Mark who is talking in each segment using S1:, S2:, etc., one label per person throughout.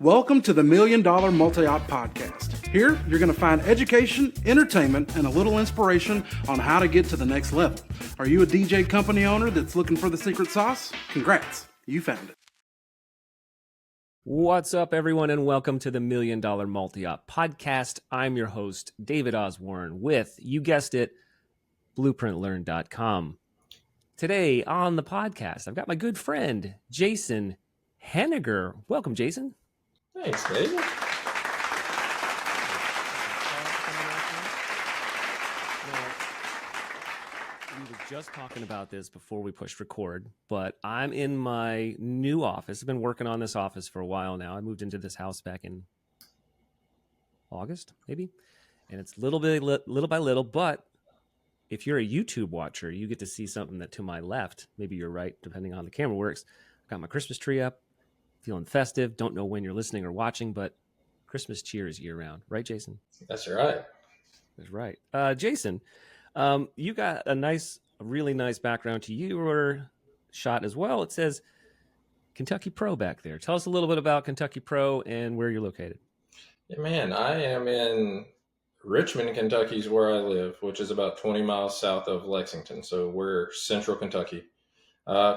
S1: Welcome to the $1 Million Multi-Op Podcast. Here, you're going to find education, entertainment, and a little inspiration on how to get to the next level. Are you a DJ company owner that's looking for the secret sauce? Congrats, you found it.
S2: What's up, everyone, and welcome to the $1 Million Multi-Op Podcast. I'm your host, David Osborne, with, you guessed it, BlueprintLearn.com. Today on the podcast, I've got my good friend, Jason Henninger. Welcome, Jason.
S3: Thanks, David.
S2: We were just talking about this before we pushed record, but I'm in my new office. I've been working on this office for a while now. I moved into this house back in August, maybe, and it's little by little, but if you're a YouTube watcher, you get to see something that to my left, maybe you're right, depending on how the camera works. I've got my Christmas tree up. Feeling festive. Don't know when you're listening or watching, but Christmas cheer is year round. Right, Jason?
S3: That's right.
S2: That's right. Jason, you got a really nice background to your shot as well. It says Kentucky Pro back there. Tell us a little bit about Kentucky Pro and where you're located.
S3: Yeah, man, I am in Richmond, Kentucky is where I live, which is about 20 miles south of Lexington. So we're central Kentucky.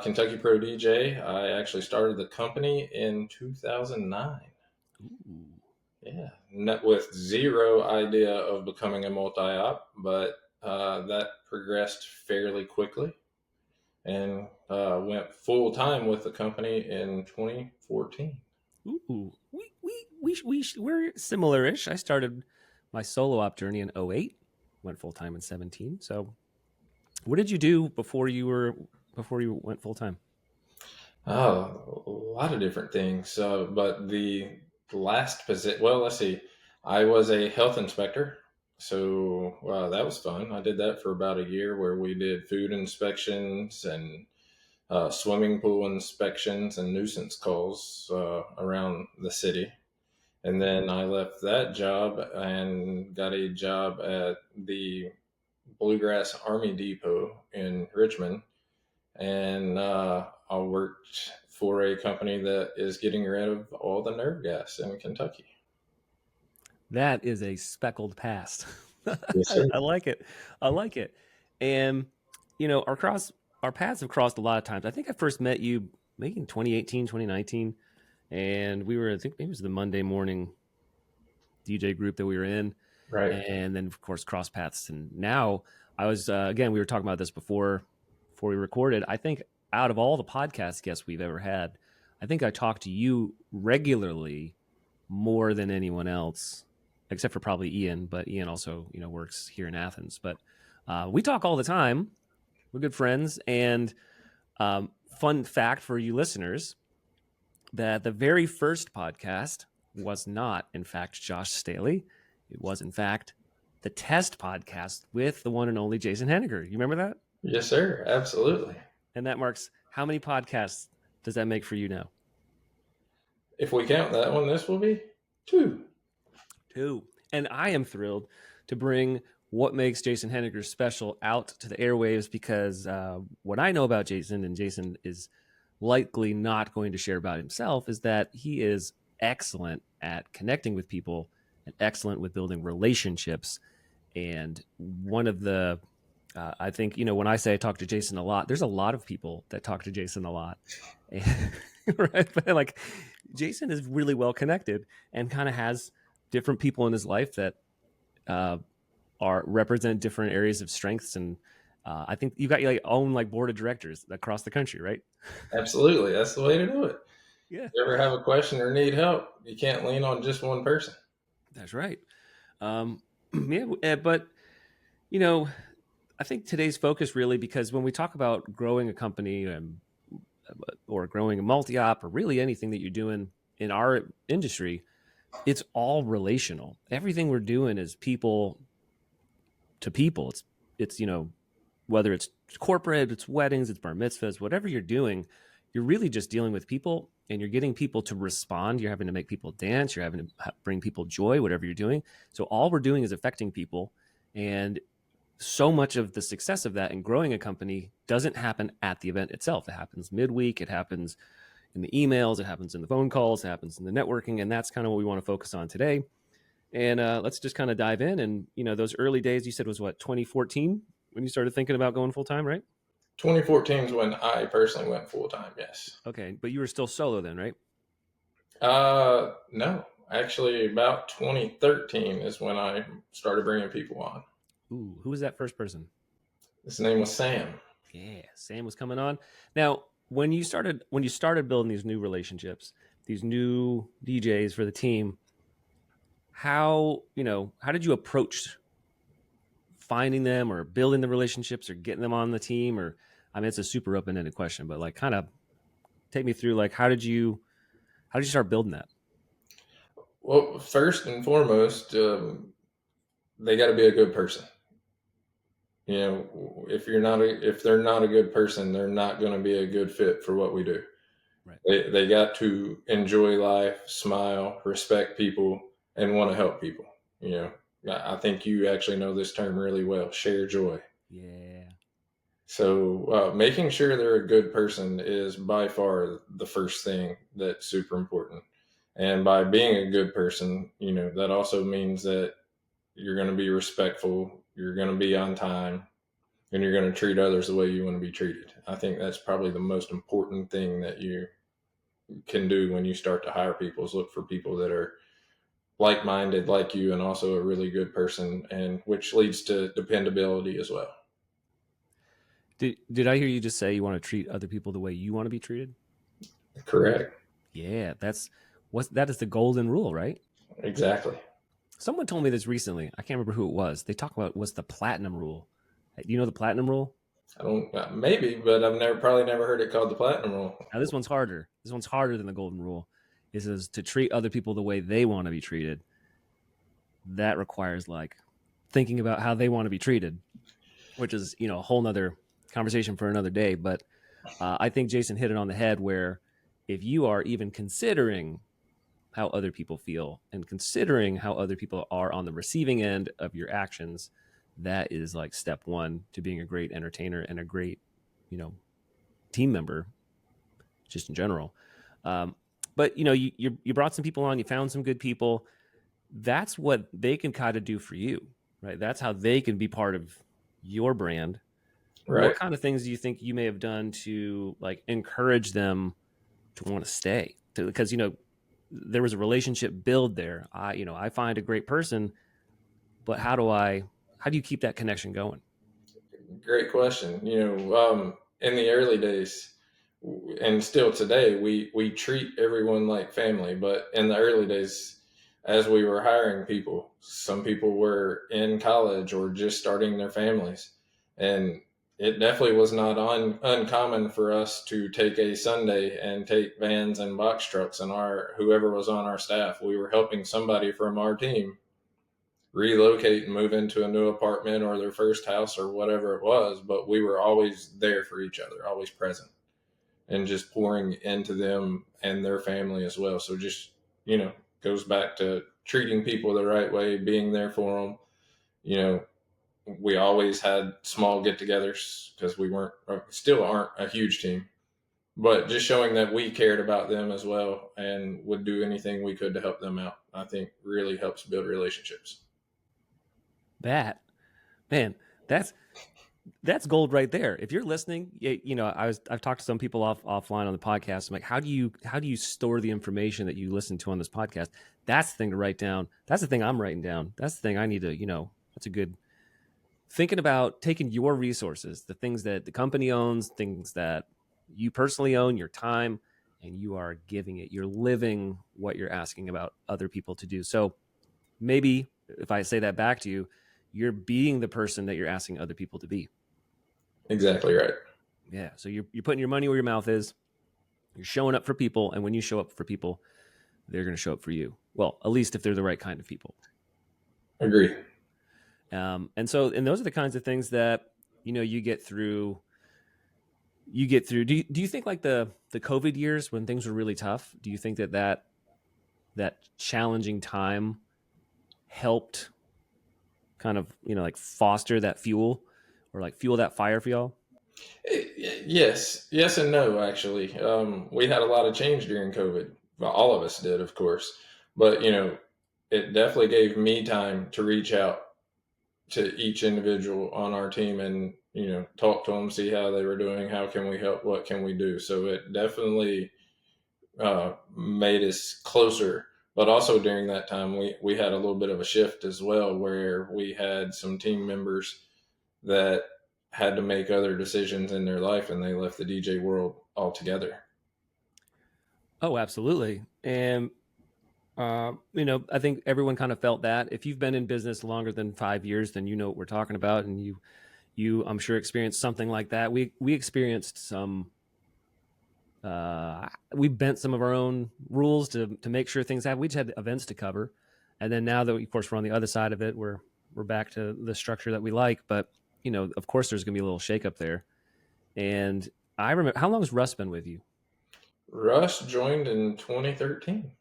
S3: Kentucky Pro DJ. I actually started the company in 2009.
S2: Ooh.
S3: Yeah, not with zero idea of becoming a multi-op, but that progressed fairly quickly, and went full time with the company in 2014.
S2: Ooh, we're similar-ish. I started my solo op journey in 2008, went full time in 2017. So, what did you do before you went full time?
S3: Oh, a lot of different things. But the last position, well, let's see. I was a health inspector. So that was fun. I did that for about a year where we did food inspections and swimming pool inspections and nuisance calls around the city. And then I left that job and got a job at the Bluegrass Army Depot in Richmond. And I worked for a company that is getting rid of all the nerve gas in Kentucky.
S2: That is a speckled past.
S3: Yes, sir.
S2: I like it. And, our paths have crossed a lot of times. I think I first met you maybe in 2018, 2019. And we were, I think maybe it was the Monday morning DJ group that we were in.
S3: Right.
S2: And then, of course, cross paths. And now I was, again, we were talking about this before we recorded. I think out of all the podcast guests we've ever had, I think I talk to you regularly more than anyone else, except for probably Ian. But Ian also, works here in Athens. But we talk all the time. We're good friends. And fun fact for you listeners, that the very first podcast was not, in fact, Josh Staley. It was, in fact, the test podcast with the one and only Jason Henninger. You remember that?
S3: Yes, sir. Absolutely.
S2: And that marks, how many podcasts does that make for you now?
S3: If we count that one, this will be 2.
S2: And I am thrilled to bring what makes Jason Henninger special out to the airwaves, because what I know about Jason, and Jason is likely not going to share about himself, is that he is excellent at connecting with people and excellent with building relationships. And one of the, I think, when I say I talk to Jason a lot, there's a lot of people that talk to Jason a lot. Right? But like, Jason is really well connected and kind of has different people in his life that represent different areas of strengths. And I think you got your own board of directors across the country, right?
S3: Absolutely. That's the way to do it.
S2: Yeah.
S3: If you ever have a question or need help, you can't lean on just one person.
S2: That's right. But, I think today's focus really, because when we talk about growing a company or growing a multi-op or really anything that you're doing in our industry, it's all relational. Everything we're doing is people to people. It's whether it's corporate, it's weddings, it's bar mitzvahs, whatever you're doing, you're really just dealing with people, and you're getting people to respond. You're having to make people dance. You're having to bring people joy, whatever you're doing. So all we're doing is affecting people. And so much of the success of that and growing a company doesn't happen at the event itself. It happens midweek. It happens, in the emails, it happens in the phone calls, it happens in the networking, and that's kind of what we want to focus on today. And let's just kind of dive in. And those early days you said was what, 2014 when you started thinking about going full time, right?
S3: 2014 is when I personally went full time. Yes.
S2: Okay, but you were still solo then, right?
S3: No, actually, about 2013 is when I started bringing people on.
S2: Ooh, who was that first person?
S3: His name was Sam.
S2: Yeah, Sam was coming on. Now, when you started building these new relationships, these new DJs for the team, how did you approach finding them or building the relationships or getting them on the team? Or, I mean, it's a super open-ended question, but like kind of take me through, like, how did you start building that?
S3: Well, first and foremost, they got to be a good person. If they're not a good person, they're not going to be a good fit for what we do.
S2: Right.
S3: They got to enjoy life, smile, respect people, and want to help people. I think you actually know this term really well. Share joy.
S2: Yeah.
S3: So making sure they're a good person is by far the first thing that's super important. And by being a good person, that also means that you're going to be respectful, you're going to be on time, and you're going to treat others the way you want to be treated. I think that's probably the most important thing that you can do when you start to hire people is look for people that are like-minded like you and also a really good person, and which leads to dependability as well.
S2: Did I hear you just say you want to treat other people the way you want to be treated?
S3: Correct.
S2: Yeah, that is the golden rule, right?
S3: Exactly.
S2: Someone told me this recently. I can't remember who it was. They talk about what's the platinum rule. Do you know the platinum rule?
S3: I don't maybe, but I've probably never heard it called the platinum rule.
S2: Now this one's harder. This one's harder than the golden rule. It says to treat other people the way they want to be treated. That requires like thinking about how they want to be treated, which is a whole nother conversation for another day. But I think Jason hit it on the head where if you are even considering how other people feel and considering how other people are on the receiving end of your actions, that is like step one to being a great entertainer and a great, team member, just in general. But you brought some people on, you found some good people. That's what they can kind of do for you, right? That's how they can be part of your brand.
S3: Right.
S2: What kind of things do you think you may have done to like encourage them to want to stay? Because there was a relationship build there. I find a great person, but how do you keep that connection going?
S3: Great question. In the early days, and still today, we treat everyone like family. But in the early days, as we were hiring people, some people were in college or just starting their families, and it definitely was not uncommon for us to take a Sunday and take vans and box trucks, and whoever was on our staff, we were helping somebody from our team relocate and move into a new apartment or their first house or whatever it was, but we were always there for each other, always present, and just pouring into them and their family as well. So just, goes back to treating people the right way, being there for them. We always had small get-togethers because we still aren't a huge team, but just showing that we cared about them as well and would do anything we could to help them out, I think really helps build relationships.
S2: That, man, that's gold right there. If you're listening, I've talked to some people offline on the podcast. I'm like, how do you store the information that you listen to on this podcast? That's the thing to write down. That's the thing I'm writing down. That's the thing I need to, that's a good thinking about taking your resources, the things that the company owns, things that you personally own, your time, and you are giving it. You're living what you're asking about other people to do. So maybe if I say that back to you, you're being the person that you're asking other people to be.
S3: Exactly right.
S2: Yeah. So you're putting your money where your mouth is. You're showing up for people. And when you show up for people, they're going to show up for you. Well, at least if they're the right kind of people.
S3: Agree.
S2: And those are the kinds of things that, you get through. Do you think like the COVID years when things were really tough, do you think that challenging time helped kind of, like foster that fuel or like fuel that fire for y'all?
S3: Yes and no. Actually, we had a lot of change during COVID. Well, all of us did, of course, but it definitely gave me time to reach out to each individual on our team and talk to them, see how they were doing, how can we help, what can we do. So it definitely made us closer. But also during that time, we had a little bit of a shift as well, where we had some team members that had to make other decisions in their life, and they left the DJ world altogether.
S2: Oh, absolutely. And I think everyone kind of felt that. If you've been in business longer than 5 years, then you know what we're talking about, and you I'm sure experienced something like that. We experienced some. We bent some of our own rules to make sure things happen. We just had events to cover, and then now that of course we're on the other side of it, we're back to the structure that we like. But of course, there's going to be a little shakeup there. And I remember, how long has Russ been with you?
S3: Russ joined in 2013.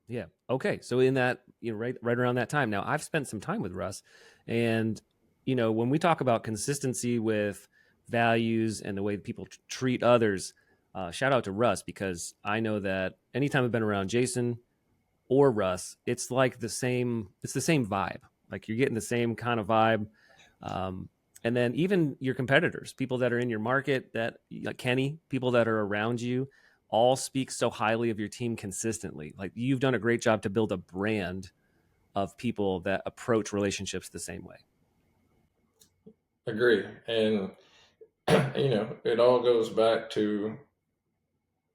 S2: Yeah. Okay. So in that, right around that time. Now I've spent some time with Russ, and when we talk about consistency with values and the way people treat others, shout out to Russ, because I know that anytime I've been around Jason or Russ, it's like the same. It's the same vibe. Like you're getting the same kind of vibe. And then even your competitors, people that are in your market, that like Kenny, people that are around you, all speak so highly of your team consistently. Like you've done a great job to build a brand of people that approach relationships the same way.
S3: Agree. And it all goes back to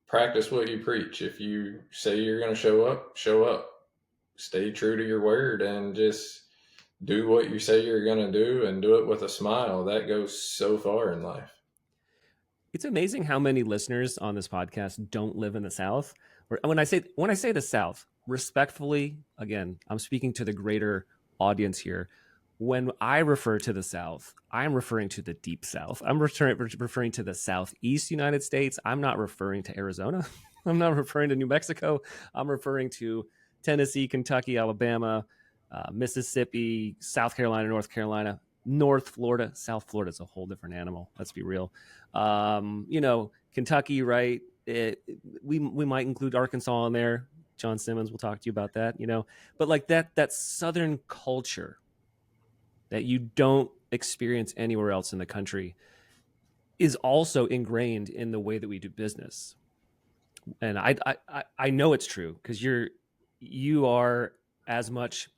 S3: practice what you preach. If you say you're going to show up, show up. Stay true to your word and just do what you say you're going to do, and do it with a smile. That goes so far in life.
S2: It's amazing how many listeners on this podcast don't live in the South. When I say the South, respectfully, again, I'm speaking to the greater audience here. When I refer to the South, I'm referring to the deep South. I'm referring to the Southeast United States. I'm not referring to Arizona. I'm not referring to New Mexico. I'm referring to Tennessee, Kentucky, Alabama, Mississippi, South Carolina, North Carolina, North Florida. South Florida is a whole different animal. Let's be real. Kentucky, right? We might include Arkansas in there. John Simmons will talk to you about that, but like that Southern culture that you don't experience anywhere else in the country is also ingrained in the way that we do business. And I know it's true, because you are as much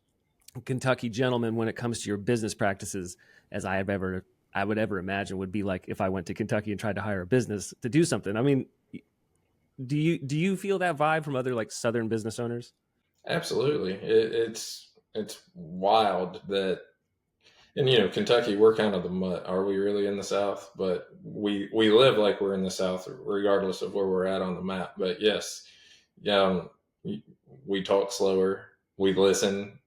S2: Kentucky gentleman when it comes to your business practices as I would ever imagine would be like if I went to Kentucky and tried to hire a business to do something. I mean, do you feel that vibe from other like Southern business owners?
S3: Absolutely. It's wild that, and Kentucky, we're kind of the mutt. Are we really in the South? But we live like we're in the South, regardless of where we're at on the map. But yes, we talk slower. We listen.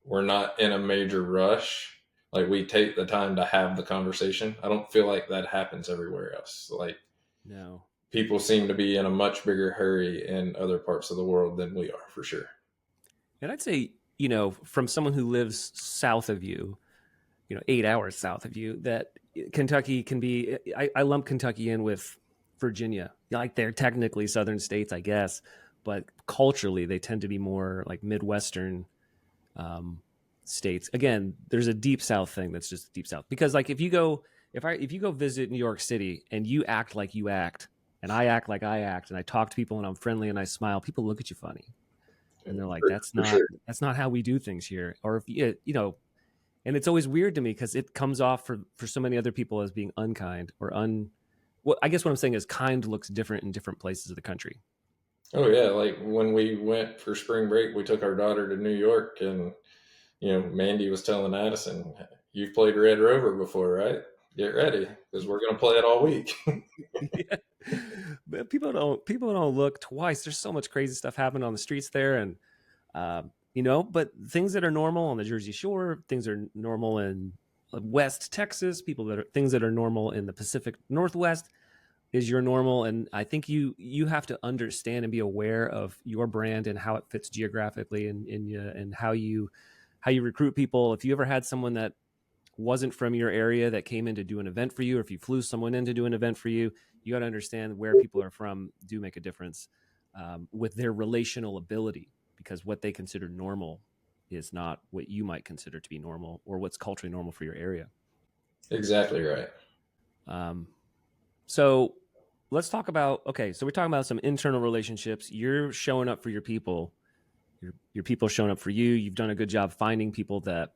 S3: We're not in a major rush. Like we take the time to have the conversation. I don't feel like that happens everywhere else. Like
S2: No.
S3: people seem to be in a much bigger hurry in other parts of the world than we are, for sure.
S2: And I'd say, from someone who lives south of you, 8 hours south of you, that Kentucky can be, I lump Kentucky in with Virginia. Like they're technically southern states, I guess, but culturally they tend to be more like Midwestern states. Again, there's a deep South thing that's just deep South, because like if you go visit New York City and you act like you act, and I act like I act, and I talk to people and I'm friendly and I smile, people look at you funny. And they're like, that's not how we do things here. Or if and it's always weird to me because it comes off for so many other people as being unkind or well, I guess what I'm saying is kind looks different in different places of the country.
S3: Oh yeah, like when we went for spring break, we took our daughter to New York, and Mandy was telling Addison, "You've played Red Rover before, right? Get ready, because we're going to play it all week."
S2: Yeah. But people don't look twice. There's so much crazy stuff happening on the streets there, and but things that are normal on the Jersey Shore, things are normal in West Texas, things that are normal in the Pacific Northwest is your normal. And I think you have to understand and be aware of your brand and how it fits geographically and how you recruit people. If you ever had someone that wasn't from your area that came in to do an event for you, or if you flew someone in to do an event for you, you got to understand where people are from do make a difference with their relational ability, because what they consider normal is not what you might consider to be normal or what's culturally normal for your area.
S3: Exactly right.
S2: So let's talk about, okay, so we're talking about some internal relationships. You're showing up for your people. Your people showing up for you. You've done a good job finding people that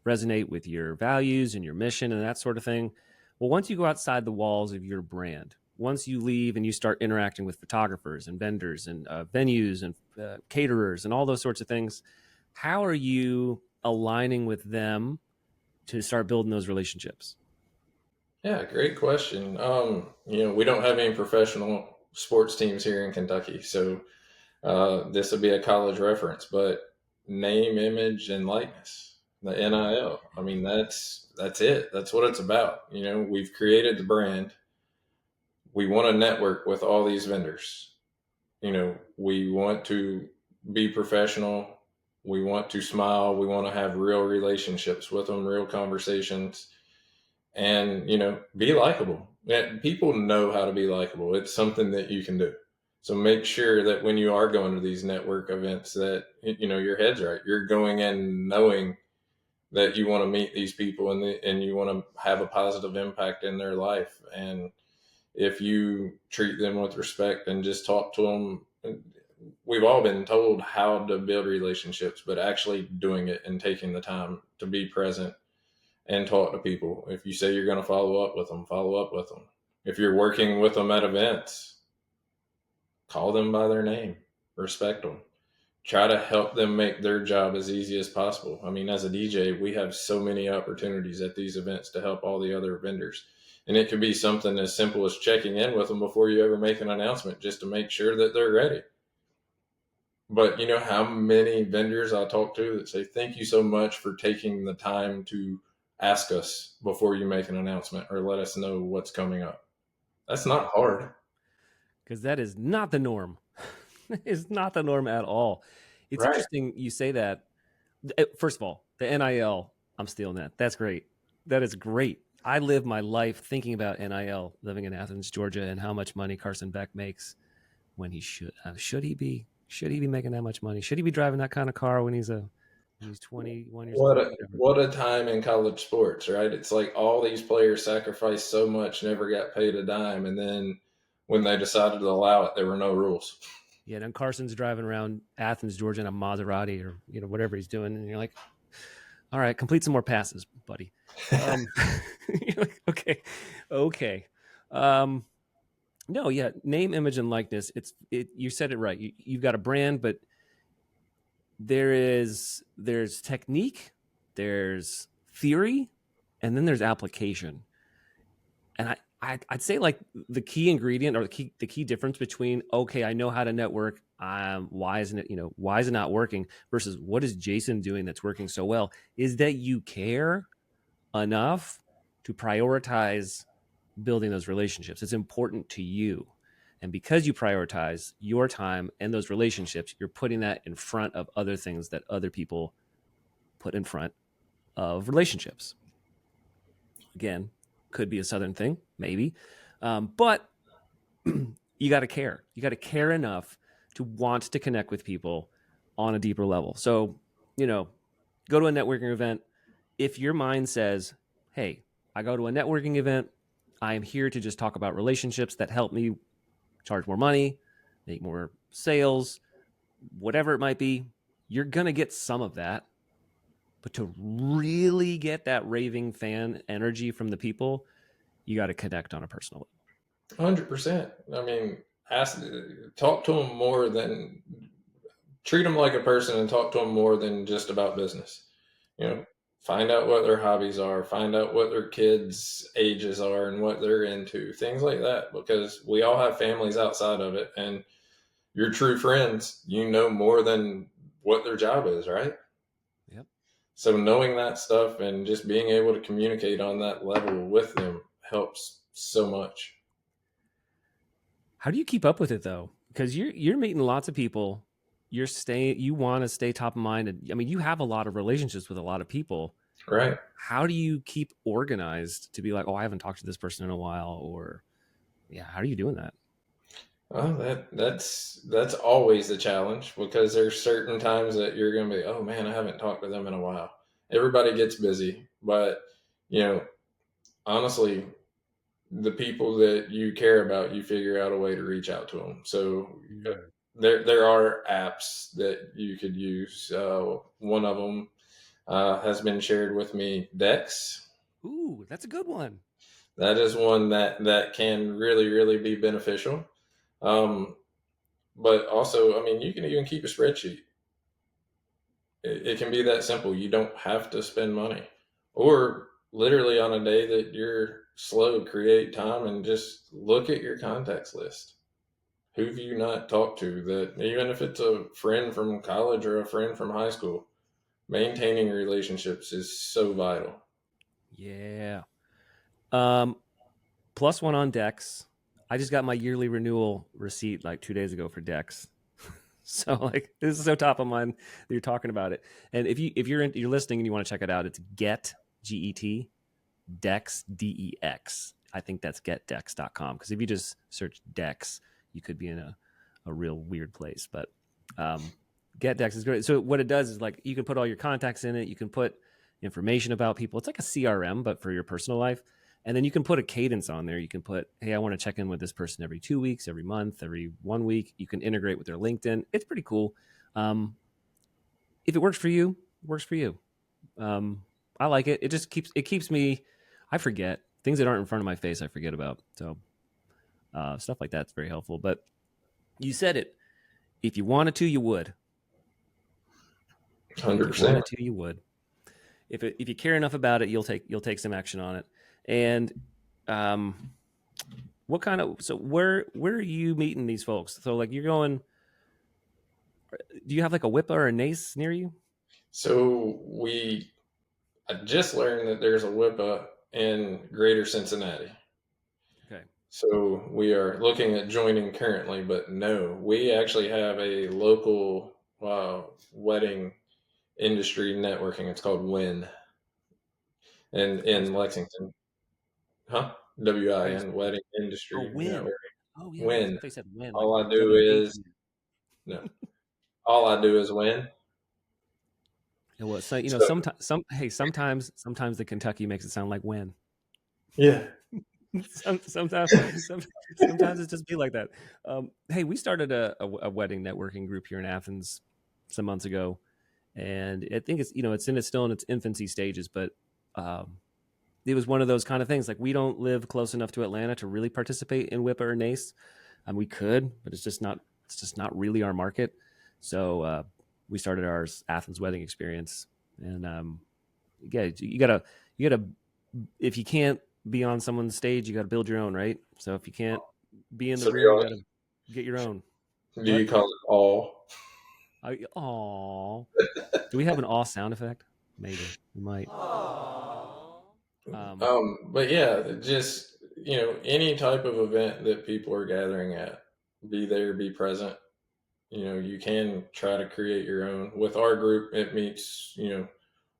S2: resonate with your values and your mission and that sort of thing. Well, once you go outside the walls of your brand, once you leave and you start interacting with photographers and vendors and venues and caterers and all those sorts of things, how are you aligning with them to start building those relationships?
S3: Yeah, great question. We don't have any professional sports teams here in Kentucky, so this would be a college reference, but name, image, and likeness, the NIL. I mean, that's it. That's what it's about. We've created the brand. We want to network with all these vendors. We want to be professional. We want to smile. We want to have real relationships with them, real conversations, and be likable. People know how to be likable. It's something that you can do. So make sure that when you are going to these network events that your head's right. You're going in knowing that you want to meet these people and you want to have a positive impact in their life. And if you treat them with respect and just talk to them, we've all been told how to build relationships, but actually doing it and taking the time to be present and talk to people. If you say you're going to follow up with them, follow up with them. If you're working with them at events, call them by their name, respect them, try to help them make their job as easy as possible. I mean, as a DJ, we have so many opportunities at these events to help all the other vendors. And it could be something as simple as checking in with them before you ever make an announcement, just to make sure that they're ready. But you know how many vendors I talk to that say, thank you so much for taking the time to ask us before you make an announcement or let us know what's coming up. That's not hard.
S2: Because that is not the norm. It's not the norm at all. It's
S3: Right.
S2: interesting you say that. First of all, the NIL, I'm stealing that. That's great. That is great. I live my life thinking about NIL, living in Athens, Georgia, and how much money Carson Beck makes when he should. Should he be making that much money? Should he be driving that kind of car when he's 21 years old?
S3: What a time in college sports, right? It's like all these players sacrificed so much, never got paid a dime, and then when they decided to allow it, there were no rules.
S2: Yeah, then Carson's driving around Athens, Georgia in a Maserati or whatever he's doing, and you're like, all right, complete some more passes, buddy. You're like, okay. No, yeah, name, image, and likeness. You said it right. You've got a brand, but there's technique, there's theory, and then there's application. And I'd say like the key ingredient or the key difference between, okay, I know how to network. Why isn't it not working versus what is Jason doing that's working so well is that you care enough to prioritize building those relationships. It's important to you. And because you prioritize your time and those relationships, you're putting that in front of other things that other people put in front of relationships. Again, could be a Southern thing, maybe. But you got to care. You got to care enough to want to connect with people on a deeper level. So, go to a networking event. If your mind says, hey, I go to a networking event, I am here to just talk about relationships that help me charge more money, make more sales, whatever it might be, you're going to get some of that. But to really get that raving fan energy from the people, you got to connect on a personal
S3: level. 100%. I mean, talk to them more than treat them like a person and talk to them more than just about business. Find out what their hobbies are, find out what their kids' ages are and what they're into, things like that, because we all have families outside of it, and your true friends, more than what their job is, right?
S2: Yep.
S3: So knowing that stuff and just being able to communicate on that level with them helps so much.
S2: How do you keep up with it though? Because you're meeting lots of people. You want to stay top of mind. And I mean, you have a lot of relationships with a lot of people.
S3: Right.
S2: How do you keep organized to be like, oh, I haven't talked to this person in a while, or yeah, how are you doing that?
S3: Well, that's always the challenge because there's certain times that you're going to be, oh man, I haven't talked to them in a while. Everybody gets busy, but you know, honestly, the people that you care about, you figure out a way to reach out to them. So
S2: Mm.
S3: there are apps that you could use. One of them has been shared with me, Dex.
S2: Ooh, that's a good one.
S3: That is one that can really be beneficial. Um, but also, I mean, you can even keep a spreadsheet. It can be that simple. You don't have to spend money, or literally on a day that you're slow, create time and just look at your contacts list. Who have you not talked to? That even if it's a friend from college or a friend from high school, maintaining relationships is so vital.
S2: Yeah. Um, plus one on Dex. I just got my yearly renewal receipt like 2 days ago for Dex. So like this is so top of mind that you're talking about it. And if you're listening and you want to check it out, it's Get Dex Dex. I think that's getdex.com. Because if you just search Dex, you could be in a real weird place. But GetDex is great. So what it does is like you can put all your contacts in it. You can put information about people. It's like a CRM, but for your personal life. And then you can put a cadence on there. You can put, hey, I want to check in with this person every 2 weeks, every month, every 1 week. You can integrate with their LinkedIn. It's pretty cool. If it works for you, it works for you. I like it. It keeps me. I forget things that aren't in front of my face. I forget about. So stuff like that's very helpful. But you said it. If you wanted to, you would. If you
S3: 100%.
S2: wanted to, you would. If you care enough about it, you'll take some action on it. And what kind of where are you meeting these folks? So like you're going. Do you have like a WIPA or a NACE near you?
S3: So I just learned that there's a WIPA in Greater Cincinnati.
S2: Okay.
S3: So we are looking at joining currently, but no, we actually have a local wedding industry networking. It's called WIN, and
S2: How do you
S3: in
S2: spell it?
S3: Lexington, huh?
S2: How do you?
S3: WIN, Wedding
S2: Oh,
S3: Industry
S2: win.
S3: Network.
S2: Oh yeah, I
S3: WIN.
S2: thought they said win like
S3: All I do is
S2: WAT.
S3: no. All I do is win.
S2: It was so
S3: So
S2: sometimes the Kentucky makes it sound like win.
S3: yeah,
S2: Sometimes sometimes it's just be like that. Hey, we started a wedding networking group here in Athens some months ago, and I think it's still in its infancy stages, but um, it was one of those kind of things. Like we don't live close enough to Atlanta to really participate in WIPA or NACE. We could, but it's just not really our market. So we started our Athens wedding experience, and yeah, you gotta if you can't be on someone's stage, you got to build your own, right? So if you can't be in the
S3: so
S2: room, you got to get your own.
S3: do you
S2: What?
S3: call it all?
S2: Oh, do we have an aw sound effect? Maybe we might. Um,
S3: But yeah, just any type of event that people are gathering at, be there, be present. You can try to create your own. With our group, it meets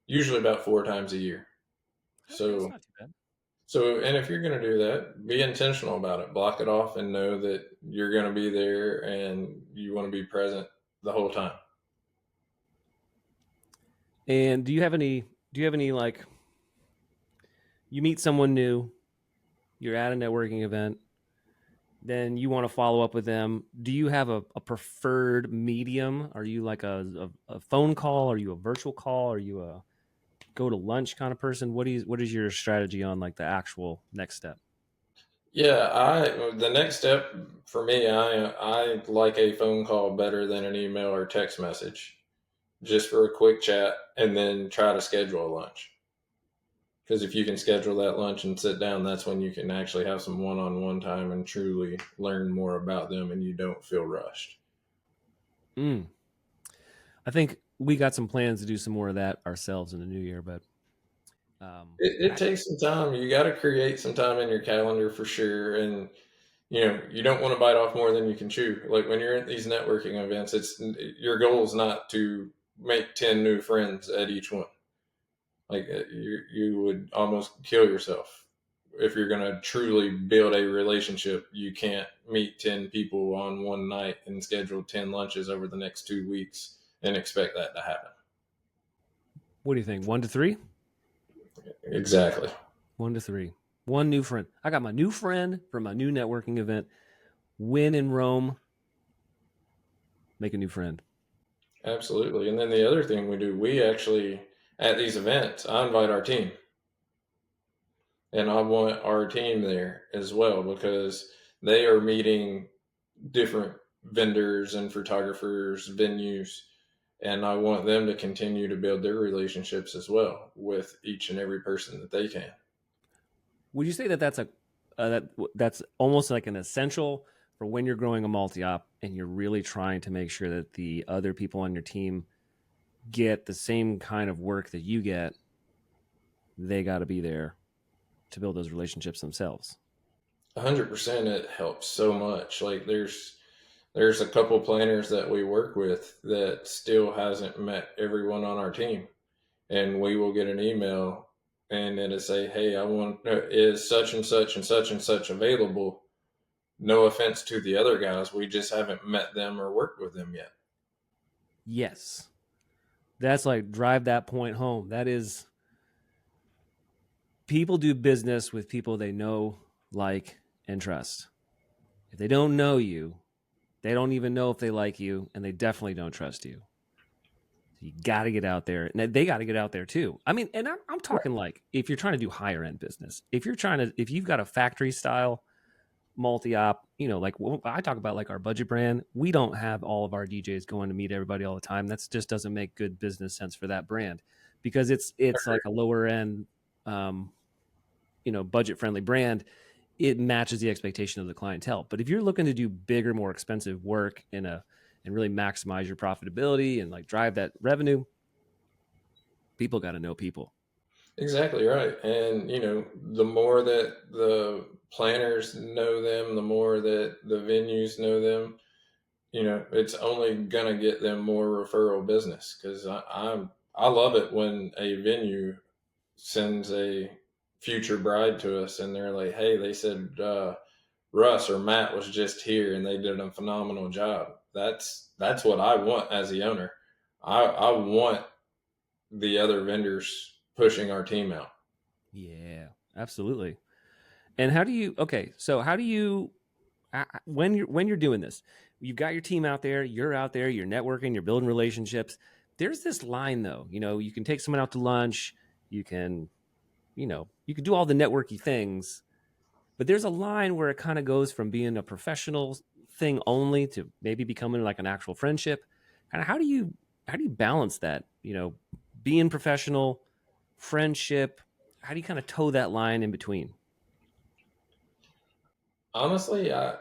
S3: usually about 4 times a year.
S2: okay, it's
S3: So
S2: not too bad.
S3: and if you're going to do that, be intentional about it. Block it off and know that you're going to be there and you want to be present the whole time.
S2: And do you have any? Do you have any like? You meet someone new, you're at a networking event, then you want to follow up with them. Do you have a preferred medium? Are you like a phone call? Are you a virtual call? Are you a go to lunch kind of person? What is your strategy on like the actual next step?
S3: Yeah, I the next step for me, I like a phone call better than an email or text message, just for a quick chat, and then try to schedule a lunch. Because if you can schedule that lunch and sit down, that's when you can actually have some one-on-one time and truly learn more about them, and you don't feel rushed.
S2: Mm. I think we got some plans to do some more of that ourselves in the new year, but
S3: It takes some time. You got to create some time in your calendar for sure, and you don't want to bite off more than you can chew. Like when you're at these networking events, it's your goal is not to make 10 new friends at each one. Like you would almost kill yourself if you're going to truly build a relationship. You can't meet 10 people on one night and schedule 10 lunches over the next 2 weeks and expect that to happen.
S2: What do you think? 1 to 3?
S3: Exactly.
S2: 1 to 3. One new friend. I got my new friend for my new networking event. Win in Rome. Make a new friend.
S3: Absolutely. And then the other thing we do, we actually, at these events, I invite our team. And I want our team there as well because they are meeting different vendors and photographers, venues, and I want them to continue to build their relationships as well with each and every person that they can.
S2: Would you say that that's almost like an essential for when you're growing a multi-op and you're really trying to make sure that the other people on your team get the same kind of work that you get? They got to be there to build those relationships themselves.
S3: 100%. It helps so much. Like there's a couple planners that we work with that still hasn't met everyone on our team, and we will get an email and it'll say, hey, I want is such and such and such and such available. No offense to the other guys, we just haven't met them or worked with them yet.
S2: Yes, that's like drive that point home. That is, people do business with people they know, like, and trust. If they don't know you, they don't even know if they like you, and they definitely don't trust you. So you got to get out there, and they got to get out there too. I mean, and I'm talking like if you're trying to do higher end business, if you've got a factory style multi-op, like I talk about, like our budget brand, we don't have all of our DJs going to meet everybody all the time. That just doesn't make good business sense for that brand, because it's like a lower end, budget friendly brand. It matches the expectation of the clientele. But if you're looking to do bigger, more expensive work and really maximize your profitability and like drive that revenue, people got to know people.
S3: Exactly right. And, the more that the planners know them, the more that the venues know them, it's only going to get them more referral business. Because I love it when a venue sends a future bride to us and they're like, hey, they said Russ or Matt was just here and they did a phenomenal job. That's what I want as the owner. I want the other vendors pushing our team out.
S2: Yeah, absolutely. And how do you when you're doing this, you've got your team out there, you're networking, you're building relationships. There's this line though, you can take someone out to lunch, you can do all the networky things, but there's a line where it kind of goes from being a professional thing only to maybe becoming like an actual friendship. Kind of how do you balance that, being professional, friendship? How do you kind of toe that line in between?
S3: Honestly, I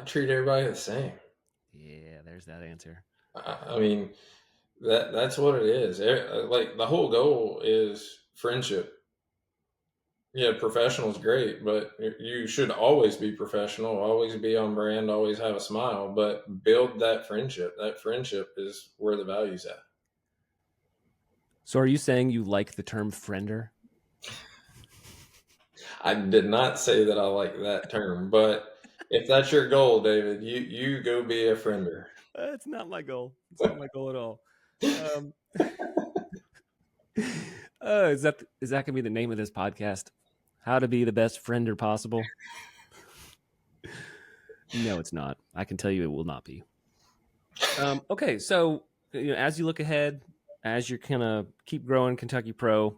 S3: treat everybody the same.
S2: Yeah, there's that answer.
S3: I mean, that's what it is. Like the whole goal is friendship. Yeah, professional is great, but you should always be professional, always be on brand, always have a smile, but build that friendship. That friendship is where the value's at.
S2: So are you saying you like the term friender?
S3: I did not say that I like that term, but if that's your goal, David, you go be a friender.
S2: It's not my goal. It's not my goal at all. Is that gonna be the name of this podcast? How to be the best friender possible? No, it's not. I can tell you it will not be. Okay, so as you look ahead, as you're gonna keep growing Kentucky Pro,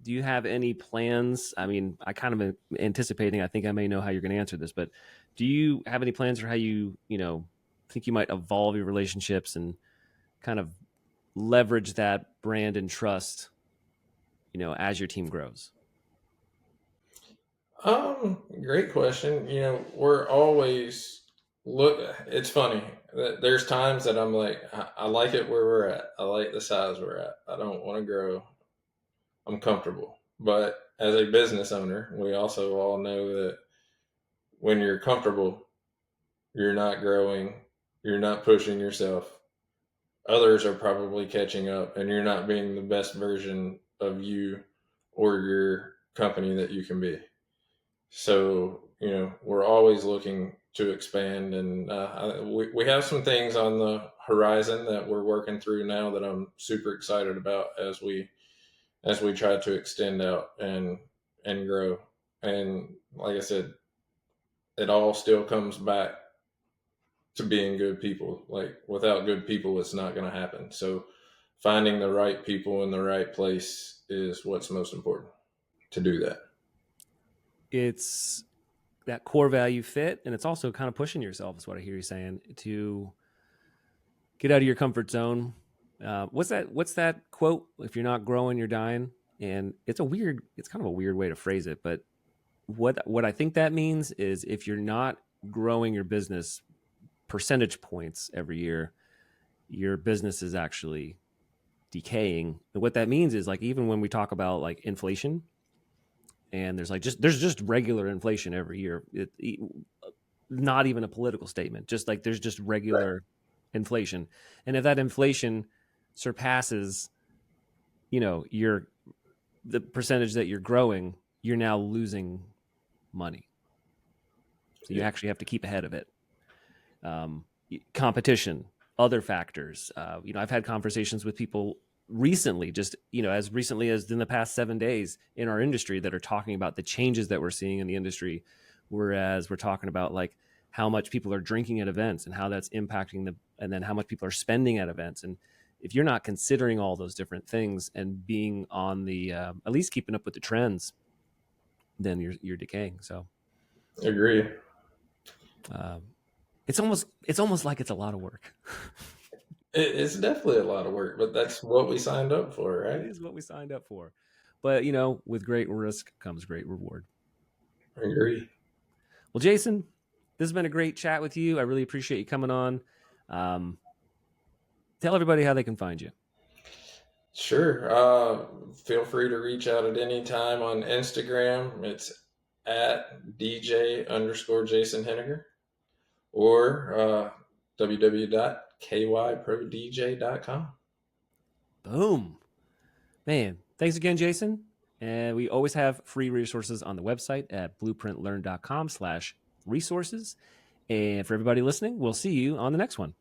S2: do you have any plans? I mean, I kind of am anticipating. I think I may know how you're going to answer this, but do you have any plans for how you think you might evolve your relationships and kind of leverage that brand and trust, as your team grows?
S3: Great question. We're always it's funny that there's times that I'm like, I like it where we're at. I like the size we're at. I don't want to grow. I'm comfortable. But as a business owner, we also all know that when you're comfortable, you're not growing, you're not pushing yourself. Others are probably catching up, and you're not being the best version of you or your company that you can be. So, we're always looking to expand, and we have some things on the horizon that we're working through now that I'm super excited about as we try to extend out and grow. And like I said, it all still comes back to being good people. Like, without good people, it's not going to happen. So finding the right people in the right place is what's most important to do that.
S2: It's that core value fit, and it's also kind of pushing yourself, is what I hear you saying, to get out of your comfort zone. What's that quote? If you're not growing, you're dying. And it's kind of a weird way to phrase it, but what I think that means is, if you're not growing your business percentage points every year, your business is actually decaying. And what that means is, like, even when we talk about like inflation, and there's just regular inflation every year, not even a political statement, just like there's just regular inflation. And if that inflation surpasses, the percentage that you're growing, you're now losing money. So you actually have to keep ahead of it. Competition, other factors. I've had conversations with people recently, just, as recently as in the past 7 days in our industry, that are talking about the changes that we're seeing in the industry. Whereas we're talking about like how much people are drinking at events and how that's impacting and then how much people are spending at events. And if you're not considering all those different things and being on the, at least keeping up with the trends, then you're decaying. So
S3: Agree.
S2: It's almost like it's a lot of work.
S3: It's definitely a lot of work, but that's what we signed up for, right?
S2: It is what we signed up for. But, with great risk comes great reward.
S3: I agree.
S2: Well, Jason, this has been a great chat with you. I really appreciate you coming on. Tell everybody how they can find you.
S3: Sure. Feel free to reach out at any time on Instagram. It's at DJ_Jason Henninger, or www.kyprodj.com.
S2: Boom. Man, thanks again, Jason. And we always have free resources on the website at blueprintlearn.com/resources. And for everybody listening, we'll see you on the next one.